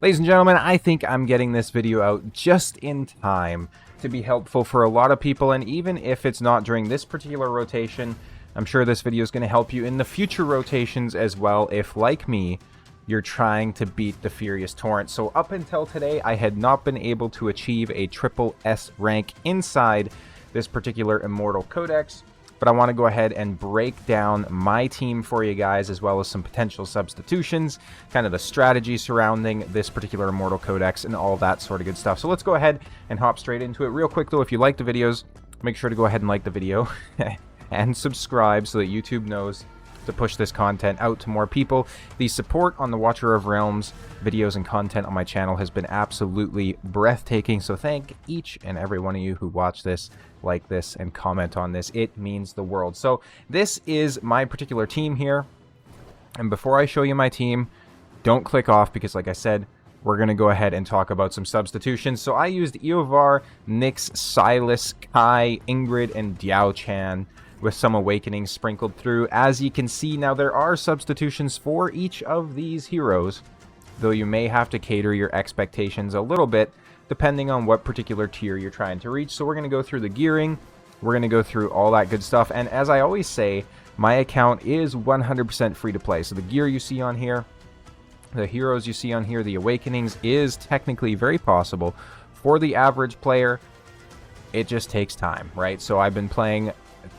Ladies and gentlemen, I think I'm getting this video out just in time to be helpful for a lot of people, and even if it's not during this particular rotation, I'm sure this video is going to help you in the future rotations as well if, like me, you're trying to beat the Furious Torrent. So up until today, I had not been able to achieve a triple S rank inside this particular Immortal Codex, but I want to go ahead and break down my team for you guys, as well as some potential substitutions, kind of the strategy surrounding this particular Immortal Codex, and all that sort of good stuff. So let's go ahead and hop straight into it. Real quick though, if you like the videos, make sure to go ahead and like the video and subscribe so that YouTube knows to push this content out to more people. The support on the Watcher of Realms videos and content on my channel has been absolutely breathtaking, so thank each and every one of you who watch this, like this, and comment on this. It means the world. So this is my particular team here, and before I show you my team, don't click off, because like I said, we're going to go ahead and talk about some substitutions. So I used Eovar, Nyx, Silas, Kai, Ingrid, and Diao Chan, with some awakenings sprinkled through. As you can see, now there are substitutions for each of these heroes, though you may have to cater your expectations a little bit depending on what particular tier you're trying to reach. So we're going to go through the gearing, we're going to go through all that good stuff, and as I always say, my account is 100% free to play. So the gear you see on here, the heroes you see on here, the awakenings is technically very possible for the average player. It just takes time, right? So I've been playing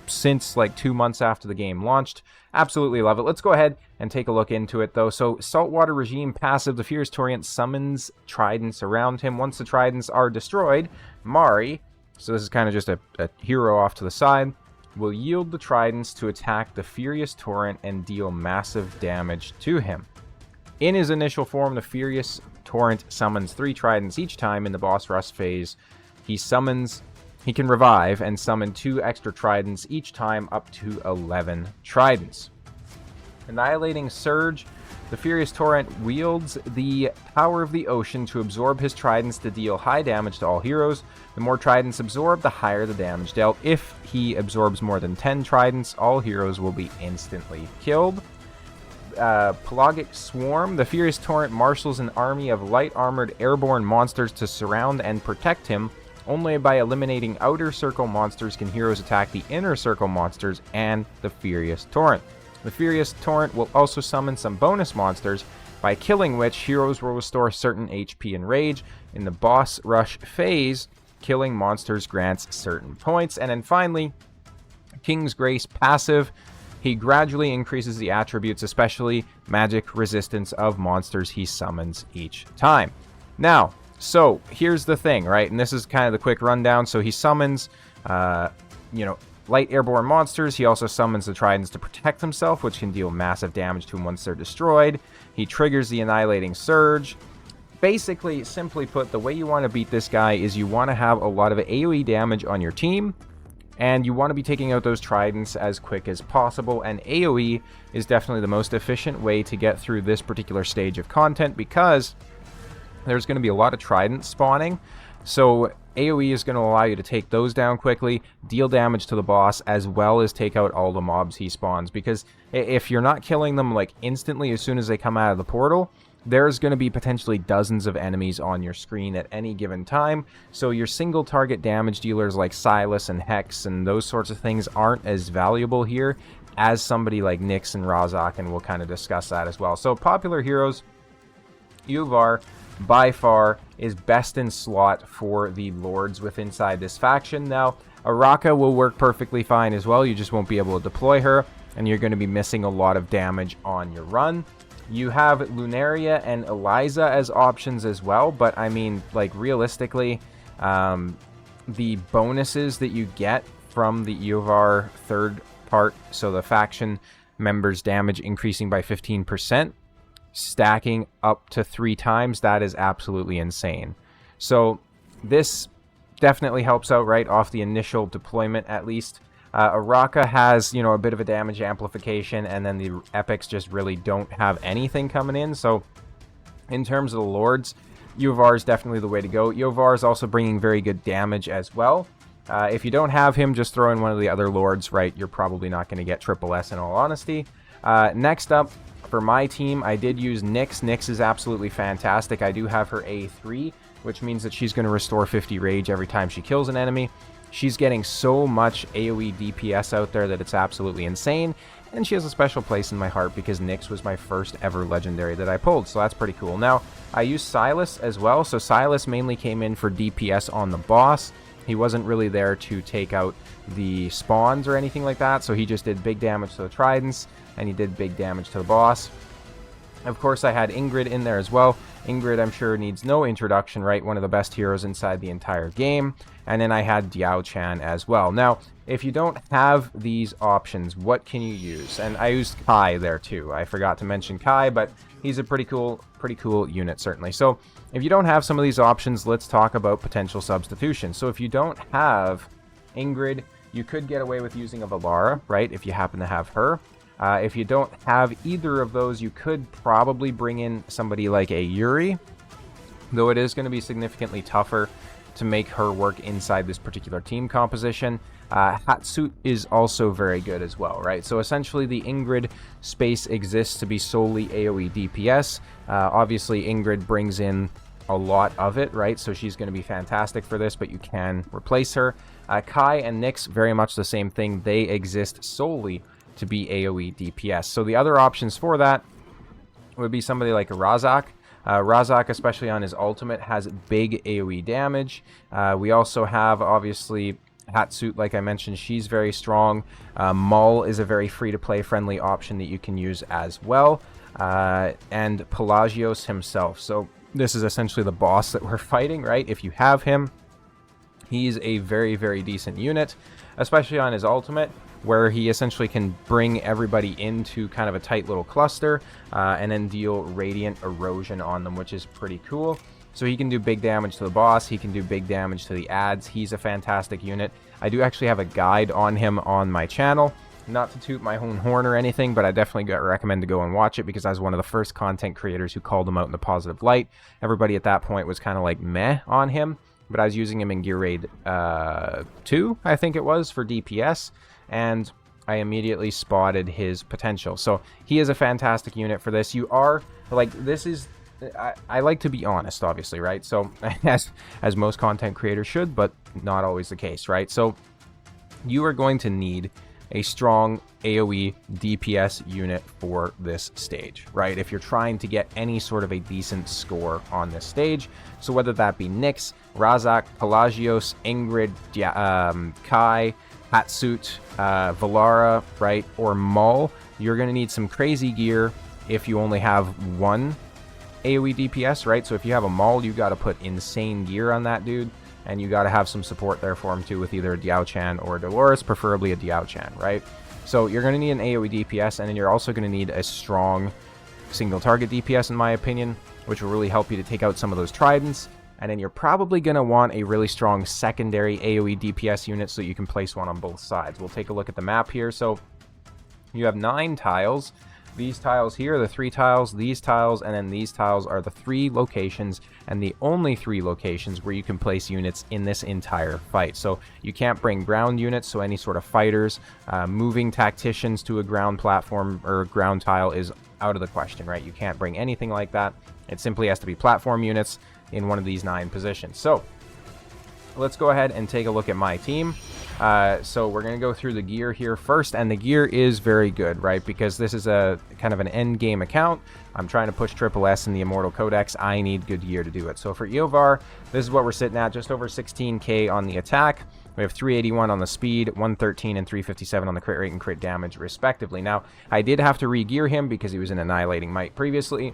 since like 2 months after the game launched. Absolutely love it. Let's go ahead and take a look into it though. So Saltwater Regime passive, the Furious Torrent summons tridents around him. Once the tridents are destroyed, Mari, so this is kind of just a hero off to the side, will yield the tridents to attack the Furious Torrent and deal massive damage to him. In his initial form, the Furious Torrent summons 3 tridents each time in the boss rush phase. He can revive and summon 2 extra tridents each time, up to 11 tridents. Annihilating Surge. The Furious Torrent wields the power of the ocean to absorb his tridents to deal high damage to all heroes. The more tridents absorbed, the higher the damage dealt. If he absorbs more than 10 tridents, all heroes will be instantly killed. Pelagic Swarm. The Furious Torrent marshals an army of light-armored airborne monsters to surround and protect him. Only by eliminating outer circle monsters can heroes attack the inner circle monsters and the Furious Torrent. The Furious Torrent will also summon some bonus monsters, by killing which heroes will restore certain HP and rage. In the boss rush phase, killing monsters grants certain points. And then finally, King's Grace passive. He gradually increases the attributes, especially magic resistance, of monsters he summons each time. Now, so here's the thing, right? And this is kind of the quick rundown. So he summons, light airborne monsters. He also summons the tridents to protect himself, which can deal massive damage to him once they're destroyed. He triggers the Annihilating Surge. Basically, simply put, the way you want to beat this guy is you want to have a lot of AoE damage on your team, and you want to be taking out those tridents as quick as possible. And AoE is definitely the most efficient way to get through this particular stage of content, because there's going to be a lot of tridents spawning. So AoE is going to allow you to take those down quickly, deal damage to the boss, as well as take out all the mobs he spawns. Because if you're not killing them like instantly as soon as they come out of the portal, there's going to be potentially dozens of enemies on your screen at any given time. So your single target damage dealers like Silas and Hex and those sorts of things aren't as valuable here as somebody like Nyx and Razak, and we'll kind of discuss that as well. So popular heroes, Eovar by far is best in slot for the lords inside this faction. Now, Araka will work perfectly fine as well. You just won't be able to deploy her, and you're going to be missing a lot of damage on your run. You have Lunaria and Eliza as options as well, but I mean, like, realistically, the bonuses that you get from the Eovar third part, so the faction members' damage increasing by 15%, stacking up to 3 times, that is absolutely insane. So this definitely helps out right off the initial deployment, at least. Araka has, a bit of a damage amplification, and then the epics just really don't have anything coming in. So in terms of the lords, Eovar is definitely the way to go. Eovar is also bringing very good damage as well. If you don't have him, just throw in one of the other lords, right? You're probably not going to get triple S in all honesty. Next up, For my team, I did use Nyx. Nyx is absolutely fantastic. I do have her A3, which means that she's going to restore 50 rage every time she kills an enemy. She's getting so much AoE DPS out there that it's absolutely insane. And she has a special place in my heart because Nyx was my first ever legendary that I pulled, so that's pretty cool. Now, I used Silas as well. So Silas mainly came in for DPS on the boss. He wasn't really there to take out the spawns or anything like that, so he just did big damage to the tridents, and he did big damage to the boss. Of course, I had Ingrid in there as well. Ingrid, I'm sure, needs no introduction, right? One of the best heroes inside the entire game. And then I had Diao Chan as well. Now, if you don't have these options, what can you use? And I used Kai there too. I forgot to mention Kai, but he's a pretty cool unit, certainly. So if you don't have some of these options, let's talk about potential substitutions. So if you don't have Ingrid, you could get away with using a Valara, right? If you happen to have her. If you don't have either of those, you could probably bring in somebody like a Yuri, though it is going to be significantly tougher to make her work inside this particular team composition. Hatsut is also very good as well, right? So essentially the Ingrid space exists to be solely AoE DPS. Obviously Ingrid brings in a lot of it, right? So she's going to be fantastic for this, but you can replace her. Kai and Nyx, very much the same thing. They exist solely to be AoE DPS. So the other options for that would be somebody like a Razak. Razak, especially on his ultimate, has big AoE damage. We also have, obviously, Hatsut, like I mentioned, she's very strong. Maul is a very free-to-play friendly option that you can use as well. And Pelagios himself. So this is essentially the boss that we're fighting, right? If you have him, he's a very, very decent unit, especially on his ultimate, where he essentially can bring everybody into kind of a tight little cluster and then deal radiant erosion on them, which is pretty cool. So he can do big damage to the boss, he can do big damage to the adds. He's a fantastic unit. I do actually have a guide on him on my channel. Not to toot my own horn or anything, but I definitely recommend to go and watch it because I was one of the first content creators who called him out in the positive light. Everybody at that point was kind of like meh on him, but I was using him in Gear Raid 2, I think it was, for DPS. And I immediately spotted his potential. So he is a fantastic unit for this. You are, like, this is, I like to be honest, obviously, right? So, as most content creators should, but not always the case, right? So, you are going to need a strong AoE DPS unit for this stage, right? If you're trying to get any sort of a decent score on this stage. So, whether that be Nyx, Razak, Pelagios, Ingrid, Kai, Hatsut, Valara, right, or Maul, you're going to need some crazy gear if you only have one AoE DPS, right? So if you have a Maul, you got to put insane gear on that dude, and you got to have some support there for him too with either a Diao Chan or a Dolores, preferably a Diao Chan, right? So you're going to need an AoE DPS, and then you're also going to need a strong single target DPS, in my opinion, which will really help you to take out some of those tridents. And then you're probably going to want a really strong secondary AoE DPS unit so you can place one on both sides. We'll take a look at the map here. So you have 9 tiles. These tiles here are the 3 tiles, these tiles, and then these tiles are the 3 locations, and the only 3 locations where you can place units in this entire fight. So you can't bring ground units, so any sort of fighters, moving tacticians to a ground platform or ground tile is out of the question, right? You can't bring anything like that. It simply has to be platform units in one of these 9 positions. So let's go ahead and take a look at my team. So we're going to go through the gear here first, and the gear is very good, right? Because this is a kind of an end game account. I'm trying to push Triple S in the Immortal Codex. I need good gear to do it. So for Eovar, this is what we're sitting at, just over 16k on the attack. We have 381 on the speed, 113 and 357 on the crit rate and crit damage, respectively. Now, I did have to re-gear him because he was in Annihilating Might previously.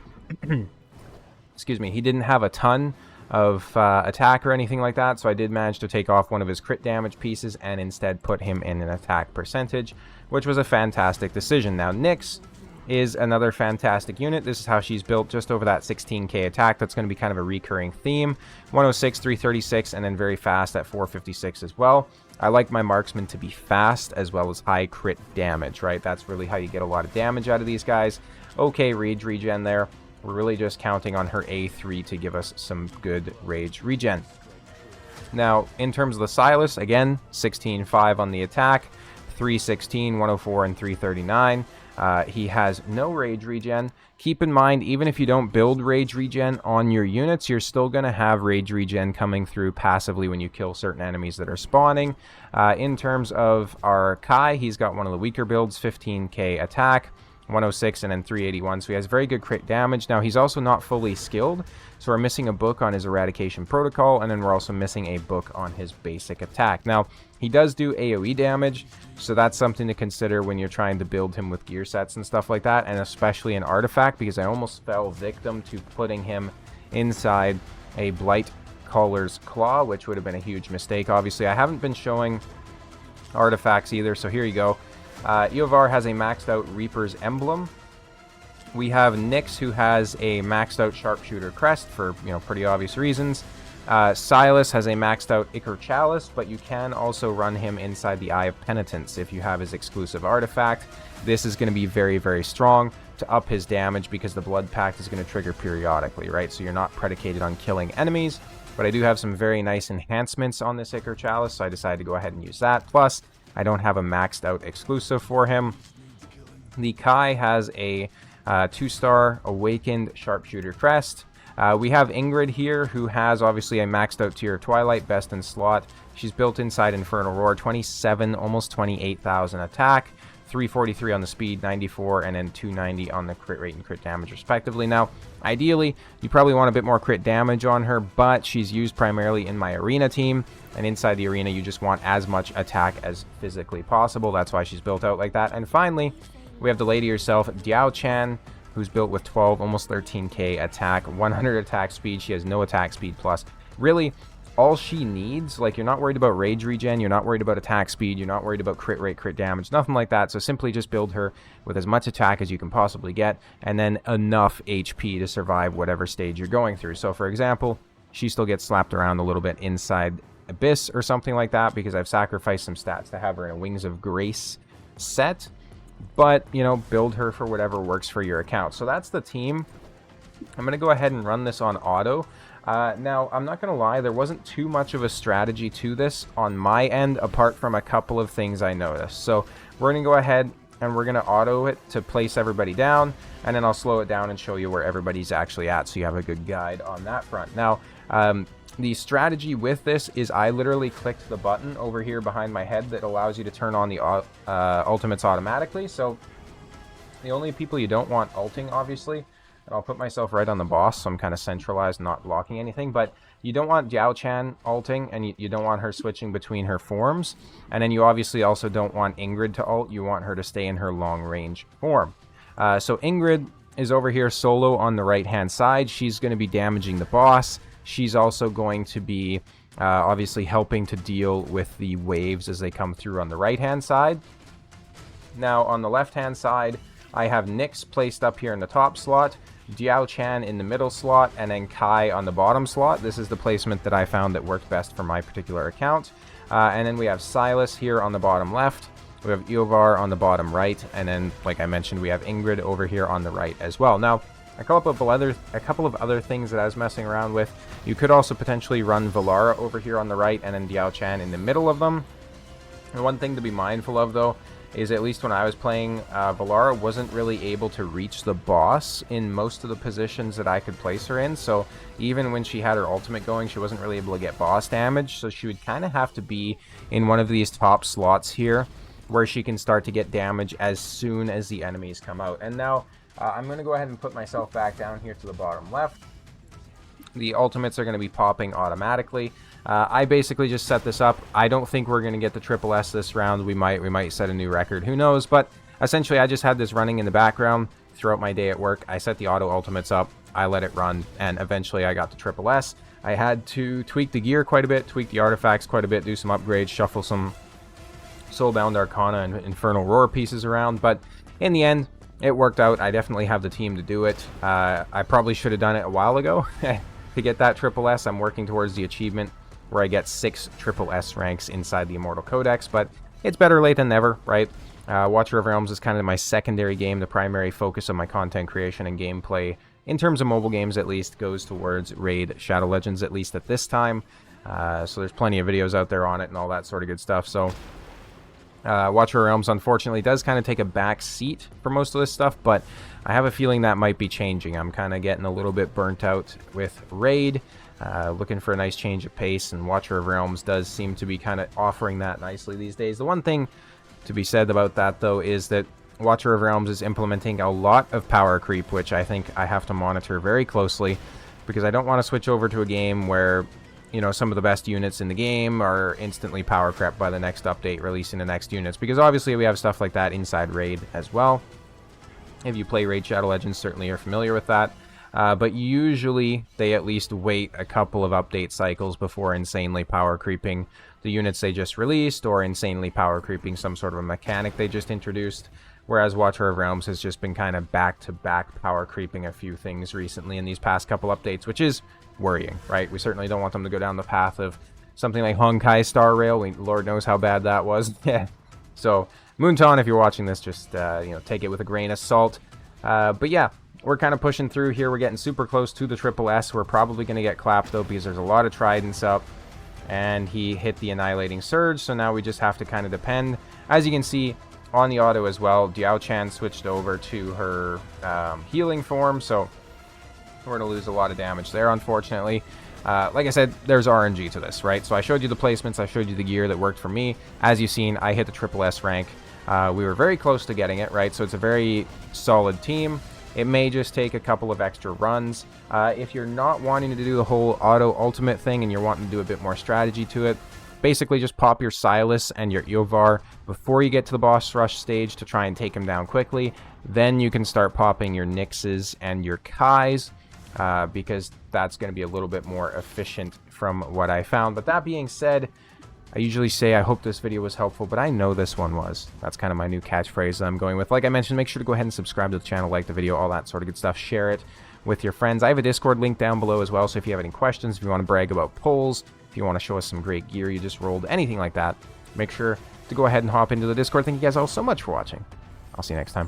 Excuse me, he didn't have a ton of attack or anything like that, so I did manage to take off one of his crit damage pieces and instead put him in an attack percentage, which was a fantastic decision. Now, Nyx is another fantastic unit. This is how she's built, just over that 16k attack. That's going to be kind of a recurring theme. 106, 336, and then very fast at 456 as well. I like my marksman to be fast as well as high crit damage, right? That's really how you get a lot of damage out of these guys. Okay, rage regen there. We're really just counting on her A3 to give us some good rage regen. Now, in terms of the Silas, again, 16.5 on the attack, 316, 104, and 339. He has no rage regen. Keep in mind, even if you don't build rage regen on your units, you're still going to have rage regen coming through passively when you kill certain enemies that are spawning. In terms of our Kai, he's got one of the weaker builds, 15k attack, 106 and then 381, so he has very good crit damage. Now, he's also not fully skilled, so we're missing a book on his eradication protocol, and then we're also missing a book on his basic attack. Now, he does do AoE damage, so that's something to consider when you're trying to build him with gear sets and stuff like that, and especially an artifact, because I almost fell victim to putting him inside a Blight Caller's Claw, which would have been a huge mistake. Obviously, I haven't been showing artifacts either, so here you go. Eovar has a maxed out Reaper's Emblem. We have Nyx, who has a maxed out Sharpshooter Crest for, pretty obvious reasons. Silas has a maxed out Ichor Chalice, but you can also run him inside the Eye of Penitence if you have his exclusive artifact. This is going to be very, very strong to up his damage because the Blood Pact is going to trigger periodically, right? So you're not predicated on killing enemies, but I do have some very nice enhancements on this Ichor Chalice, so I decided to go ahead and use that. Plus, I don't have a maxed out exclusive for him. The Kai has a 2-star Awakened Sharpshooter Crest. We have Ingrid here, who has obviously a maxed out tier Twilight, best in slot. She's built inside Infernal Roar, 27, almost 28,000 attack, 343 on the speed, 94, and then 290 on the crit rate and crit damage respectively. Now, ideally, you probably want a bit more crit damage on her, but she's used primarily in my arena team, and inside the arena, you just want as much attack as physically possible. That's why she's built out like that. And finally, we have the lady herself, Diao Chan, who's built with 12, almost 13k attack, 100 attack speed. She has no attack speed plus. Really, all she needs, like, you're not worried about rage regen, you're not worried about attack speed, you're not worried about crit rate, crit damage, nothing like that. So simply just build her with as much attack as you can possibly get, and then enough HP to survive whatever stage you're going through. So for example, she still gets slapped around a little bit inside Abyss or something like that because I've sacrificed some stats to have her in a Wings of Grace set. But, build her for whatever works for your account. So that's the team. I'm going to go ahead and run this on auto. Now, I'm not going to lie, there wasn't too much of a strategy to this on my end, apart from a couple of things I noticed. So we're going to go ahead and we're going to auto it to place everybody down, and then I'll slow it down and show you where everybody's actually at, so you have a good guide on that front. Now, the strategy with this is I literally clicked the button over here behind my head that allows you to turn on the ultimates automatically. So the only people you don't want ulting, obviously, and I'll put myself right on the boss, so I'm kind of centralized, not blocking anything, but you don't want Diao Chan ulting, and you don't want her switching between her forms, and then you obviously also don't want Ingrid to ult. You want her to stay in her long range form. So Ingrid is over here solo on the right hand side. She's going to be damaging the boss. She's also going to be obviously helping to deal with the waves as they come through on the right-hand side. Now, on the left-hand side, I have Nyx placed up here in the top slot, Diao Chan in the middle slot, and then Kai on the bottom slot. This is the placement that I found that worked best for my particular account. And then we have Silas here on the bottom left. We have Eovar on the bottom right. And then, like I mentioned, we have Ingrid over here on the right as well. Now, a couple of other things that I was messing around with. You could also potentially run Valara over here on the right and then Diao Chan in the middle of them. And one thing to be mindful of, though, is at least when I was playing, Valara wasn't really able to reach the boss in most of the positions that I could place her in. So even when she had her ultimate going, she wasn't really able to get boss damage. So she would kind of have to be in one of these top slots here where she can start to get damage as soon as the enemies come out. And now, I'm going to go ahead and put myself back down here to the bottom left. The ultimates are going to be popping automatically. I basically just set this up. I don't think we're going to get the triple S this round. We might set a new record. Who knows? But essentially, I just had this running in the background throughout my day at work. I set the auto ultimates up. I let it run, and eventually I got the triple S. I had to tweak the gear quite a bit, tweak the artifacts quite a bit, do some upgrades, shuffle some Soulbound Arcana and Infernal Roar pieces around. But in the end, it worked out. I definitely have the team to do it. I probably should have done it a while ago to get that triple S. I'm working towards the achievement where I get 6 triple S ranks inside the Immortal Codex, but it's better late than never, right? Watcher of Realms is kind of my secondary game. The primary focus of my content creation and gameplay, in terms of mobile games at least, goes towards Raid Shadow Legends, at least at this time. So there's plenty of videos out there on it and all that sort of good stuff. So Watcher of Realms, unfortunately, does kind of take a back seat for most of this stuff, but I have a feeling that might be changing. I'm kind of getting a little bit burnt out with Raid, looking for a nice change of pace, and Watcher of Realms does seem to be kind of offering that nicely these days. The one thing to be said about that, though, is that Watcher of Realms is implementing a lot of power creep, which I think I have to monitor very closely, because I don't want to switch over to a game where, you know, some of the best units in the game are instantly power crept by the next update releasing the next units, because obviously we have stuff like that inside Raid as well. If you play Raid Shadow Legends, certainly you're familiar with that. But usually they at least wait a couple of update cycles before insanely power creeping the units they just released, or insanely power creeping some sort of a mechanic they just introduced. Whereas Watcher of Realms has just been kind of back-to-back power creeping a few things recently in these past couple updates, which is worrying, right? We certainly don't want them to go down the path of something like Honkai Star Rail. Lord knows how bad that was. Yeah. So, Moonton, if you're watching this, just you know, take it with a grain of salt. But yeah, we're kind of pushing through here. We're getting super close to the Triple S. We're probably going to get clapped, though, because there's a lot of Tridents up. And he hit the Annihilating Surge, so now we just have to kind of depend. As you can see, on the auto as well, Diao Chan switched over to her healing form, so we're going to lose a lot of damage there, unfortunately. Like I said, there's RNG to this, right? So I showed you the placements, I showed you the gear that worked for me. As you've seen, I hit the Triple S rank. We were very close to getting it, right? So it's a very solid team. It may just take a couple of extra runs. If you're not wanting to do the whole auto ultimate thing and you're wanting to do a bit more strategy to it, basically just pop your Silas and your Eovar before you get to the boss rush stage to try and take him down quickly. Then you can start popping your Nyxes and your Kais, because that's going to be a little bit more efficient from what I found. But that being said, I usually say I hope this video was helpful, but I know this one was. That's kind of my new catchphrase that I'm going with. Like I mentioned, make sure to go ahead and subscribe to the channel, like the video, all that sort of good stuff. Share it with your friends. I have a Discord link down below as well, so if you have any questions, if you want to brag about polls, if you want to show us some great gear you just rolled, anything like that, make sure to go ahead and hop into the Discord. Thank you guys all so much for watching. I'll see you next time.